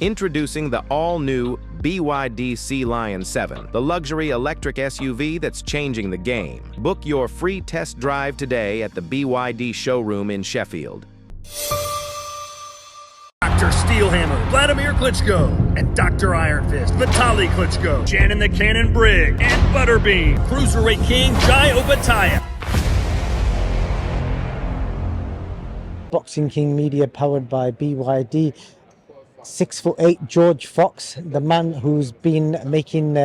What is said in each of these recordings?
Introducing the all-new BYD Sea Lion 7, the luxury electric SUV that's changing the game. Book your free test drive today at the BYD showroom in Sheffield. Dr. Steelhammer, Vladimir Klitschko, and Dr. Iron Fist, Vitaly Klitschko, Shannon the Cannon Brigg, and Butterbean, Cruiserweight King Jai Opetaia. Boxing King Media powered by BYD. 6'8" George Fox, the man who's been making,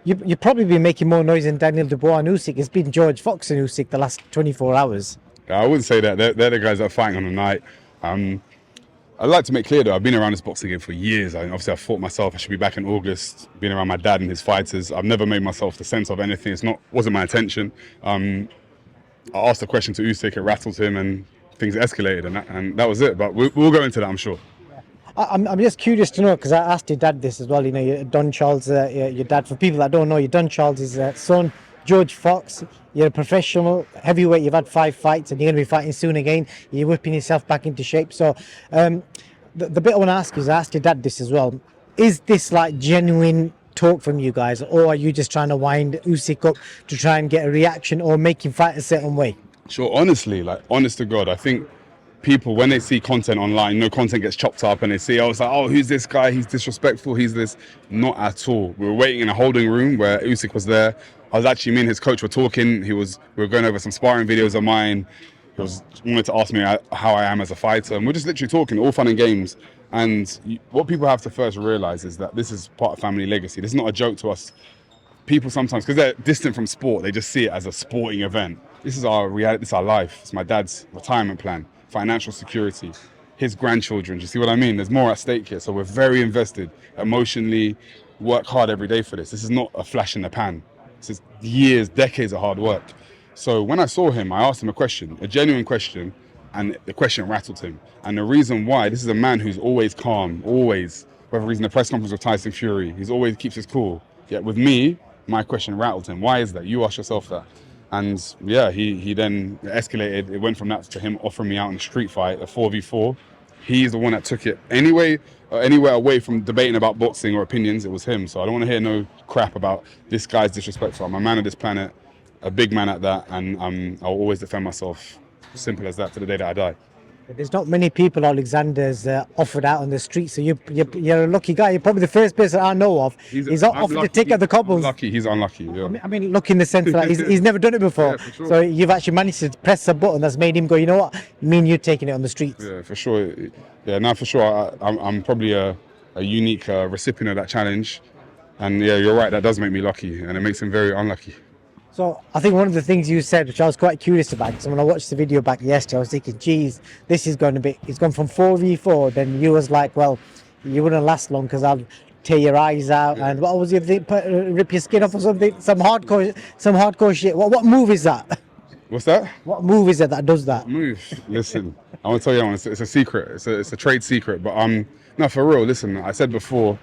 you've probably been making more noise than Daniel Dubois and Usyk. It's been George Fox and Usyk the last 24 hours. I wouldn't say that. They're the guys that are fighting on the night. I'd like to make clear though, I've been around this boxing game for years. Obviously, I fought myself. I should be back in August. Being around my dad and his fighters, I've never made myself the centre of anything. Wasn't my intention. I asked a question to Usyk, it rattled him, and things escalated, and that was it. But we'll go into that, I'm sure. I'm just curious to know, because I asked your dad this as well. You know, Don Charles, your dad. For people that don't know, your Don Charles' son, George Fox. You're a professional heavyweight. You've had 5 fights, and you're going to be fighting soon again. You're whipping yourself back into shape. So, the bit I want to ask is, I asked your dad this as well. Is this like genuine talk from you guys, or are you just trying to wind Usyk up to try and get a reaction or make him fight a certain way? Sure, honestly, like honest to God, I think people, when they see content online, content gets chopped up and they see, it's like, oh, who's this guy? He's disrespectful. He's this. Not at all. We were waiting in a holding room where Usyk was there. Me and his coach were talking. We were going over some sparring videos of mine. He wanted to ask me how I am as a fighter. And we're just literally talking, all fun and games. And what people have to first realize is that this is part of family legacy. This is not a joke to us. People sometimes, because they're distant from sport, they just see it as a sporting event. This is our reality. This is our life. It's my dad's retirement plan. Financial security, his grandchildren. Do you see what I mean? There's more at stake here. So we're very invested emotionally, work hard every day for this. This is not a flash in the pan. This is years, decades of hard work. So when I saw him, I asked him a question, a genuine question, and the question rattled him. And the reason why, this is a man who's always calm, always, whether he's in the press conference with Tyson Fury, he's always keeps his cool. Yet with me, my question rattled him. Why is that? You ask yourself that. And yeah, he then escalated. It went from that to him offering me out in a street fight, a 4v4. He's the one that took it anywhere away from debating about boxing or opinions. It was him. So I don't want to hear no crap about this guy's disrespectful. I'm a man of this planet, a big man at that, and I'll always defend myself. Simple as that, to the day that I die. There's not many people Alexander's offered out on the street, so you're a lucky guy. You're probably the first person I know of. He's offered to take out the cobbles. He's unlucky. Yeah. I mean, lucky in the sense that he's never done it before. Yeah, for sure. So you've actually managed to press a button that's made him go, you know what? Me and you taking it on the streets. Yeah, for sure. Yeah, no, for sure. I'm probably a unique recipient of that challenge, and yeah, you're right. That does make me lucky, and it makes him very unlucky. So I think one of the things you said, which I was quite curious about, because when I watched the video back yesterday, I was thinking, geez, this is going to be, it's gone from 4v4, then you was like, well, you wouldn't last long because I'll tear your eyes out, and what was your thing, rip your skin off or something, some hardcore shit. What move is that? What's that? What move is it that does that? Move. Listen, I want to tell you, it's a secret. It's a trade secret, but no, for real, listen, I said before,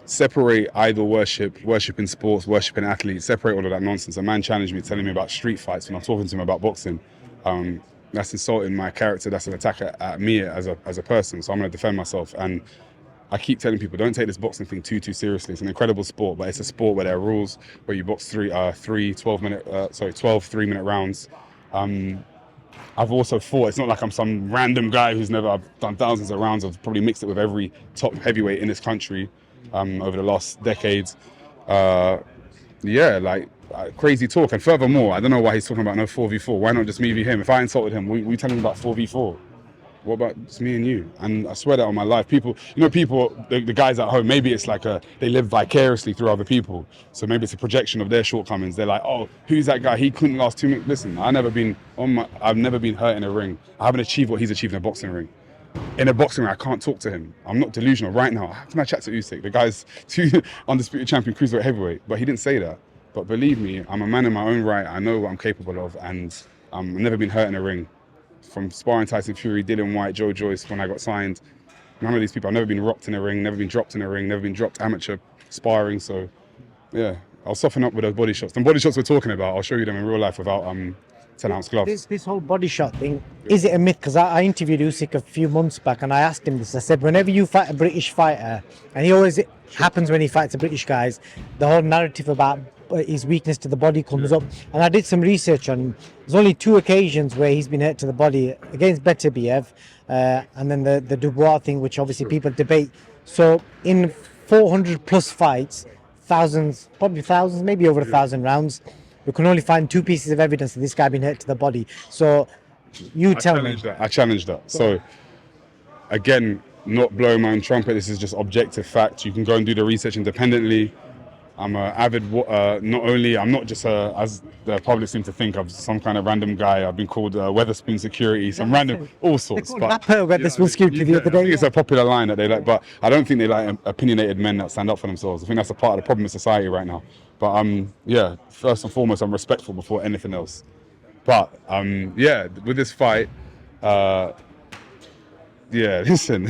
separate idol worshiping sports, worshiping athletes, separate all of that nonsense. A man challenged me, telling me about street fights when I'm talking to him about boxing. That's insulting my character. That's an attack at me as a person. So I'm going to defend myself. And I keep telling people, don't take this boxing thing too seriously. It's an incredible sport, but it's a sport where there are rules, where you box 12 3-minute rounds. I've also fought. It's not like I'm some random guy who's never. I've done thousands of rounds. I've probably mixed it with every top heavyweight in this country. Over the last decades. Crazy talk. And furthermore, I don't know why he's talking about no 4v4. Why not just me v him? If I insulted him, we tell him about 4v4. What about just me and you? And I swear that on my life, people, the guys at home, maybe it's like they live vicariously through other people. So maybe it's a projection of their shortcomings. They're like, oh, who's that guy? He couldn't last 2 minutes. Listen, I've never been hurt in a ring. I haven't achieved what he's achieved in a boxing ring. In a boxing ring, I can't talk to him. I'm not delusional right now. How can I chat to Usyk? The guy's undisputed champion cruiserweight heavyweight, but he didn't say that. But believe me, I'm a man in my own right. I know what I'm capable of, and I've never been hurt in a ring. From sparring Tyson Fury, Dylan White, Joe Joyce, when I got signed, none of these people, I've never been rocked in a ring, never been dropped in a ring, never been dropped amateur sparring. So yeah, I'll soften up with those body shots. The body shots we're talking about, I'll show you them in real life without 10-ounce gloves. This whole body shot thing, is it a myth? Because I interviewed Usyk a few months back and I asked him this. I said, whenever you fight a British fighter, and he always it happens when he fights the British guys, the whole narrative about his weakness to the body comes up. And I did some research on him. There's only 2 occasions where he's been hurt to the body, against Beterbiev, and then the Dubois thing, which obviously people debate. So in 400 plus fights, thousands, maybe over 1,000 rounds, we can only find 2 pieces of evidence that this guy been hurt to the body. So you tell me. I challenge that. So again, not blowing my own trumpet, this is just objective fact. You can go and do the research independently. I'm an avid, I'm not just as the public seem to think, I'm some kind of random guy. I've been called Weatherspoon Security, some random, all sorts. But Weatherspoon Security the other day. I think it's a popular line that they like, but I don't think they like opinionated men that stand up for themselves. I think that's a part of the problem in society right now. But yeah, first and foremost, I'm respectful before anything else. But yeah, with this fight, yeah, listen,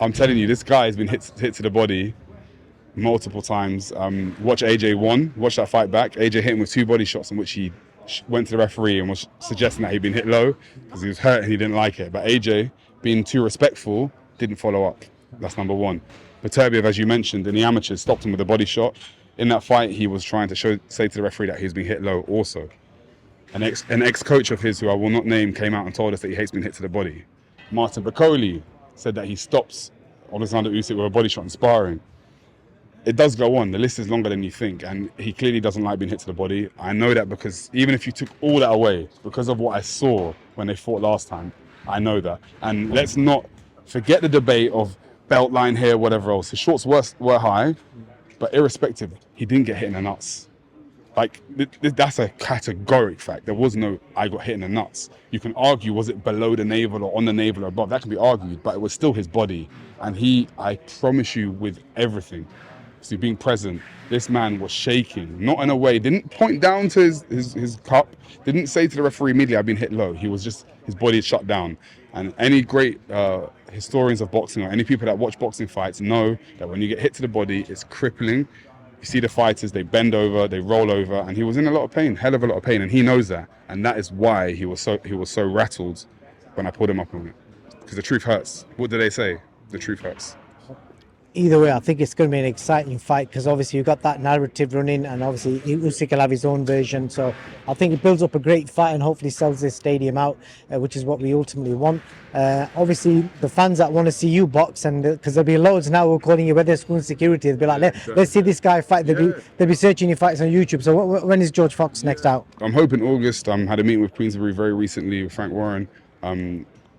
I'm telling you, this guy has been hit to the body multiple times. Watch AJ watch that fight back. AJ hit him with 2 body shots in which he went to the referee and was suggesting that he'd been hit low because he was hurt and he didn't like it. But AJ, being too respectful, didn't follow up. That's number 1. Beterbiev, as you mentioned, in the amateurs, stopped him with a body shot. In that fight, he was trying to say to the referee that he was being hit low also. An ex-coach of his, who I will not name, came out and told us that he hates being hit to the body. Martin Bakole said that he stops Alexander Usyk with a body shot in sparring. It does go on. The list is longer than you think, and he clearly doesn't like being hit to the body. I know that because even if you took all that away, because of what I saw when they fought last time, I know that. And let's not forget the debate of belt line here, whatever else. His shorts were high, but irrespective, he didn't get hit in the nuts. Like, that's a categoric fact. There was no, I got hit in the nuts. You can argue, was it below the navel or on the navel or above? That can be argued, but it was still his body. And I promise you, with everything, so being present, this man was shaking, not in a way, didn't point down to his cup, didn't say to the referee immediately, I've been hit low. He was just, his body is shut down. And any great historians of boxing or any people that watch boxing fights know that when you get hit to the body, it's crippling. You see the fighters, they bend over, they roll over, and he was in a lot of pain, hell of a lot of pain, and he knows that. And that is why he was so rattled when I pulled him up on it. Because the truth hurts. What do they say? The truth hurts. Either way, I think it's going to be an exciting fight because obviously you've got that narrative running and obviously Usyk will have his own version. So I think it builds up a great fight and hopefully sells this stadium out, which is what we ultimately want. Obviously, the fans that want to see you box, and because there'll be loads now who are calling you Weatherspoon Security, they'll be like, let's see this guy fight. They'll be searching your fights on YouTube. So when is George Fox next out? I'm hoping August. Had a meeting with Queensbury very recently with Frank Warren.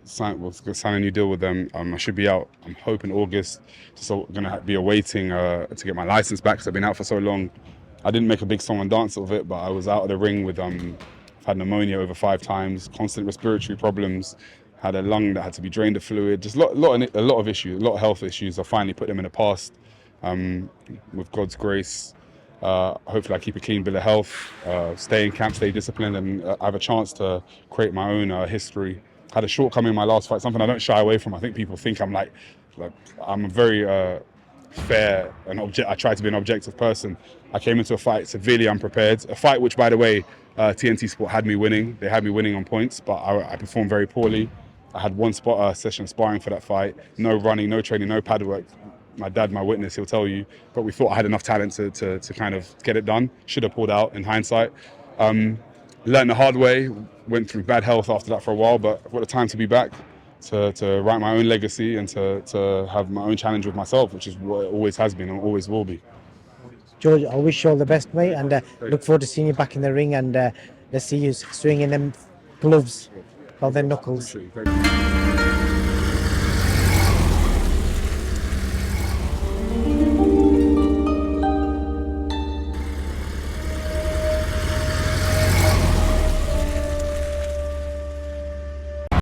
Sign a new deal with them. I should be out, I'm hoping August. So I'm gonna be awaiting to get my license back because I've been out for so long. I didn't make a big song and dance of it, but I was out of the ring with I've had pneumonia over 5 times, constant respiratory problems, had a lung that had to be drained of fluid, just a lot of issues, a lot of health issues. I finally put them in the past. With God's grace, hopefully I keep a clean bill of health, stay in camp, stay disciplined, and I have a chance to create my own history. Had a shortcoming in my last fight, something I don't shy away from. I think people think I'm like I'm a very fair and I try to be an objective person. I came into a fight severely unprepared. A fight which, by the way, TNT Sport had me winning. They had me winning on points, but I performed very poorly. I had 1 session of sparring for that fight. No running, no training, no pad work. My dad, my witness, he'll tell you. But we thought I had enough talent to kind of get it done. Should have pulled out in hindsight. Learned the hard way, went through bad health after that for a while, but I've got the time to be back, to write my own legacy and to have my own challenge with myself, which is what it always has been and always will be. George, I wish you all the best, mate, and look forward to seeing you back in the ring, and let's see you swinging them gloves, or them knuckles.